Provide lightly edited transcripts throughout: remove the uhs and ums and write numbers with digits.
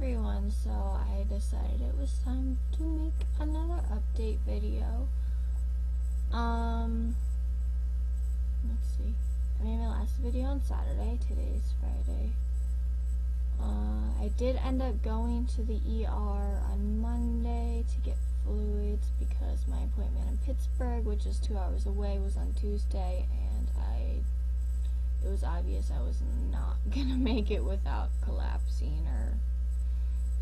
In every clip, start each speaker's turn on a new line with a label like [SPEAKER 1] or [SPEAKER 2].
[SPEAKER 1] everyone, so I decided it was time to make another update video. Let's see, I made my last video on Saturday, today's Friday. I did end up going to the ER on Monday to get fluids because my appointment in Pittsburgh, which is 2 hours away, was on Tuesday, and it was obvious I was not gonna make it without collapsing or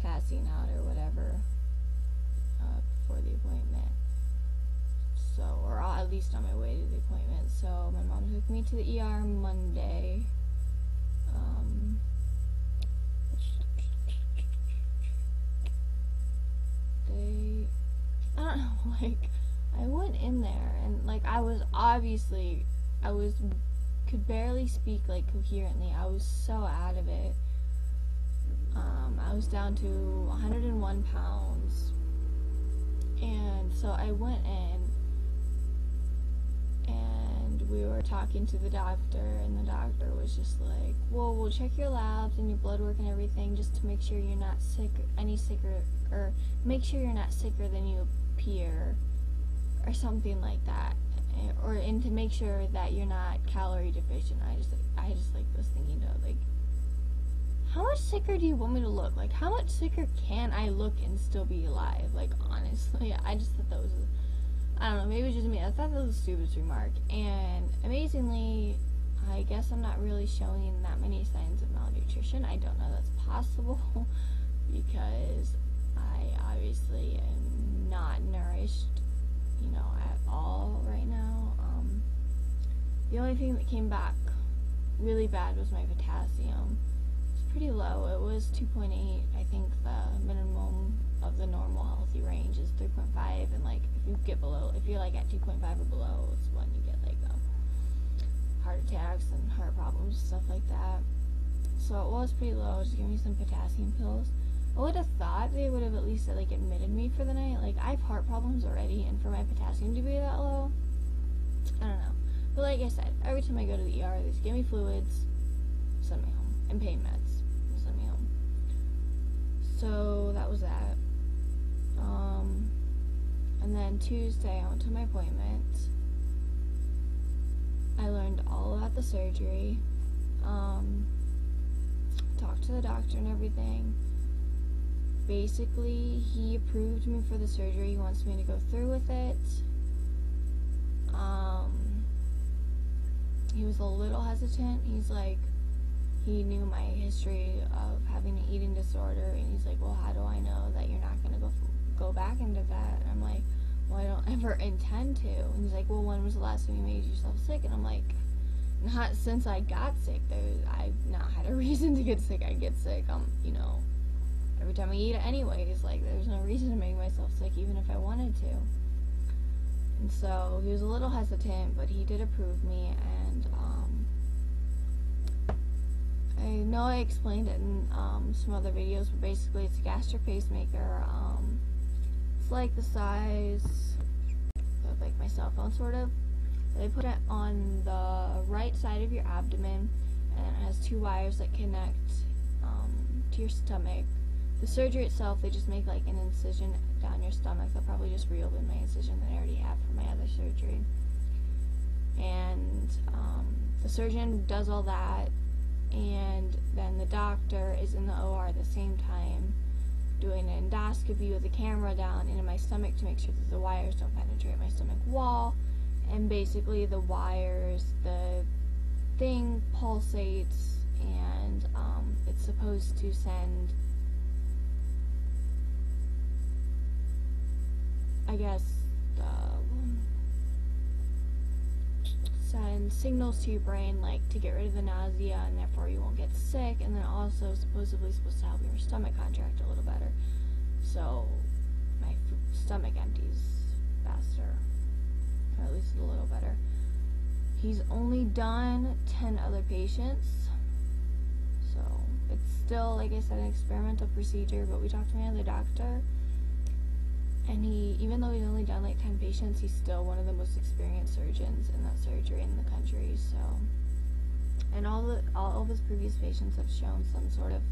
[SPEAKER 1] passing out or whatever before the appointment. So, or at least on my way to the appointment. So my mom took me to the ER Monday. I don't know, like, I went in there and, like, could barely speak, like, coherently. I was so out of it. I was down to 101 pounds. And so I went in and we were talking to the doctor, and the doctor was just like, well, we'll check your labs and your blood work and everything just to make sure you're not or make sure you're not sicker than you appear, or something like that, and to make sure that you're not calorie deficient. I just was thinking of, like, how much sicker do you want me to look? Like, how much sicker can I look and still be alive? Like, honestly, I just thought that was, I don't know, maybe it was just me. I thought that was the stupidest remark. And amazingly, I guess I'm not really showing that many signs of malnutrition. I don't know that's possible because I obviously am not nourished, at all right now. The only thing that came back really bad was my potassium. It's pretty low. It was 2.8. I think the minimum of the normal healthy range is 3.5, and like if you're like at 2.5 or below, it's when you get like heart attacks and heart problems, stuff like that. So it was pretty low. Just give me some potassium pills. I would have thought they would have at least like admitted me for the night. Like, I have heart problems already, and for my potassium to be that low, I don't know. But like I said, every time I go to the ER, they just give me fluids, send me home, and pain meds, send me home. So that was that. And then Tuesday, I went to my appointment. I learned all about the surgery. Talked to the doctor and everything. Basically, he approved me for the surgery. He wants me to go through with it. He was a little hesitant. He's like, he knew my history of having an eating disorder, and he's like, well, how do I know that you're not going to go back into that? And I'm like, well, I don't ever intend to. And he's like, well, when was the last time you made yourself sick? And I'm like, not since I got sick. I've not had a reason to get sick. I get sick. Every time I eat it anyways, like, there's no reason to make myself sick, even if I wanted to. And so he was a little hesitant, but he did approve me, and I know I explained it in some other videos, but basically it's a gastric pacemaker. It's like the size of like my cell phone, sort of. They put it on the right side of your abdomen, and it has 2 wires that connect to your stomach. The surgery itself, they just make like an incision down your stomach. They'll probably just reopen my incision that I already have for my other surgery. And the surgeon does all that, and then the doctor is in the OR at the same time doing an endoscopy with the camera down into my stomach to make sure that the wires don't penetrate my stomach wall. And basically the thing pulsates, and it's supposed to send, send signals to your brain, like, to get rid of the nausea, and therefore you won't get sick, and then also supposedly supposed to help your stomach contract a little better, so my stomach empties faster, or at least a little better. He's only done 10 other patients, so it's still, like I said, an experimental procedure, but we talked to my other doctor, and even though he's only done like 10 patients, he's still one of the most experienced surgeons in that surgery in the country. So, and all of his previous patients have shown some sort of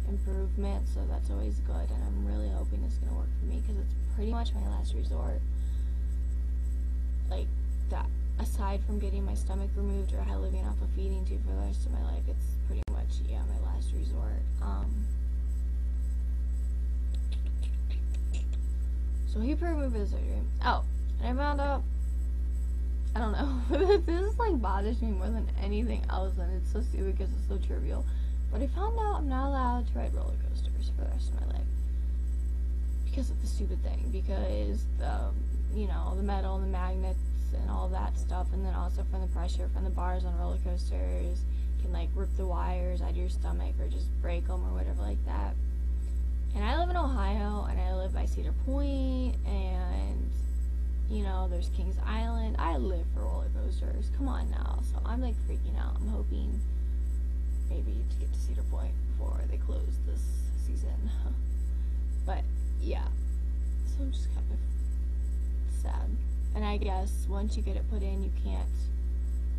[SPEAKER 1] improvement, so that's always good, and I'm really hoping it's gonna work for me because it's pretty much my last resort. Like, that, aside from getting my stomach removed or living off a feeding tube for the rest of my life, it's pretty much, yeah, my last resort. So he approved me for the surgery. Oh, and I found out, I don't know, this like bothers me more than anything else, and it's so stupid because it's so trivial. But I found out I'm not allowed to ride roller coasters for the rest of my life because of the stupid thing. Because you know, the metal and the magnets and all that stuff, and then also from the pressure from the bars on roller coasters can like rip the wires out of your stomach or just break them or whatever like that. And I live in Ohio, and I live by Cedar Point, and you know, there's Kings Island. I live for roller coasters. Come on now. So I'm like freaking out. I'm hoping maybe to get to Cedar Point before they close this season. But yeah, so I'm just kind of sad. And I guess once you get it put in, you can't,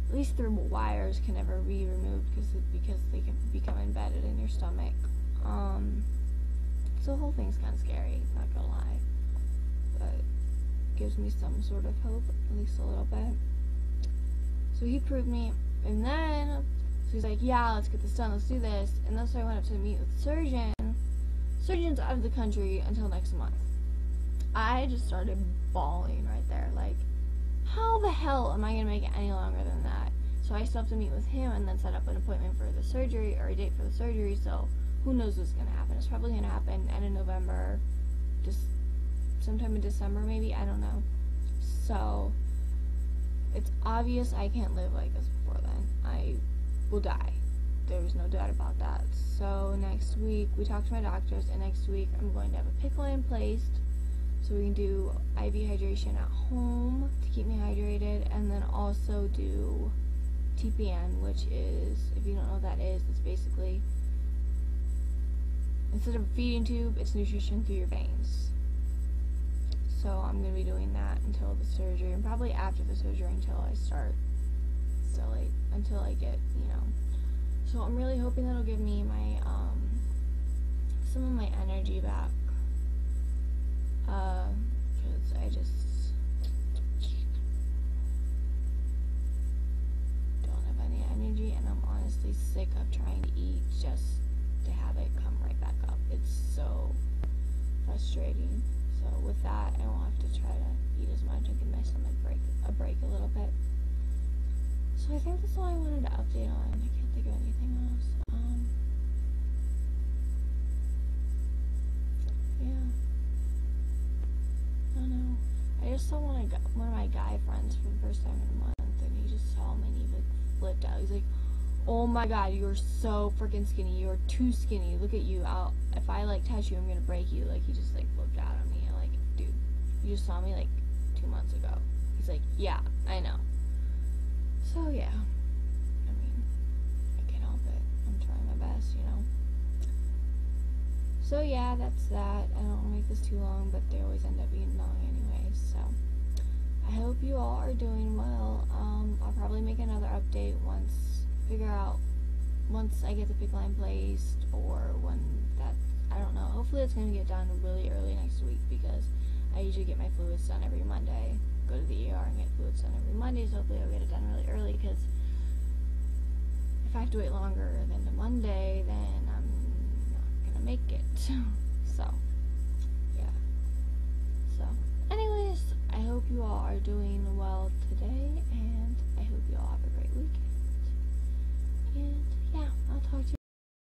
[SPEAKER 1] at least the wires can never be removed because they can become embedded in your stomach. So the whole thing's kind of scary, not gonna lie, but gives me some sort of hope, at least a little bit. So he proved me, and then so he's like, yeah, let's get this done, let's do this. And then so I went up to meet with the surgeon. Surgeon's out of the country until next month. I just started bawling right there, like, how the hell am I gonna make it any longer than that? So I still have to meet with him and then set up an appointment for the surgery, or a date for the surgery. So who knows what's gonna happen. It's probably gonna happen end of November, just sometime in December maybe, I don't know. So it's obvious I can't live like this before then. I will die. There's no doubt about that. So next week, we talked to my doctors, and next week I'm going to have a PICC line placed so we can do IV hydration at home to keep me hydrated, and then also do TPN, which is, if you don't know what that is, it's basically, instead of a feeding tube, it's nutrition through your veins. So I'm going to be doing that until the surgery, and probably after the surgery until I start, so like, until I get, you know. So I'm really hoping that'll give me my, some of my energy back, because I just don't have any energy, and I'm honestly sick of trying to eat just to have it come right back up. It's so frustrating. So with that, I won't have to try to eat as much and give my stomach a break a little bit. So I think that's all I wanted to update on. I can't think of anything else. Yeah. I don't know. I just saw one of my guy friends for the first time in a month, and he just saw me and he like flipped out. He's like, "Oh my god, you're so freaking skinny. You're too skinny. Look at you. If I like touch you, I'm gonna break you." Like, he just like flipped out on me. I'm like, dude, you just saw me like 2 months ago. He's like, yeah, I know. So yeah, I mean, I can't help it. I'm trying my best, you know. So yeah, that's that. I don't want to make this too long, but they always end up being long anyway. So I hope you all are doing well. I'll probably make another update once I get the PICC line placed, or when that, I don't know. Hopefully it's gonna get done really early next week, because I usually get my fluids done every Monday. Go to the ER and get fluids done every Monday, so hopefully I'll get it done really early, because if I have to wait longer than the Monday, then I'm not gonna make it. So yeah. So anyways, I hope you all are doing well today, and I hope you all have a great weekend.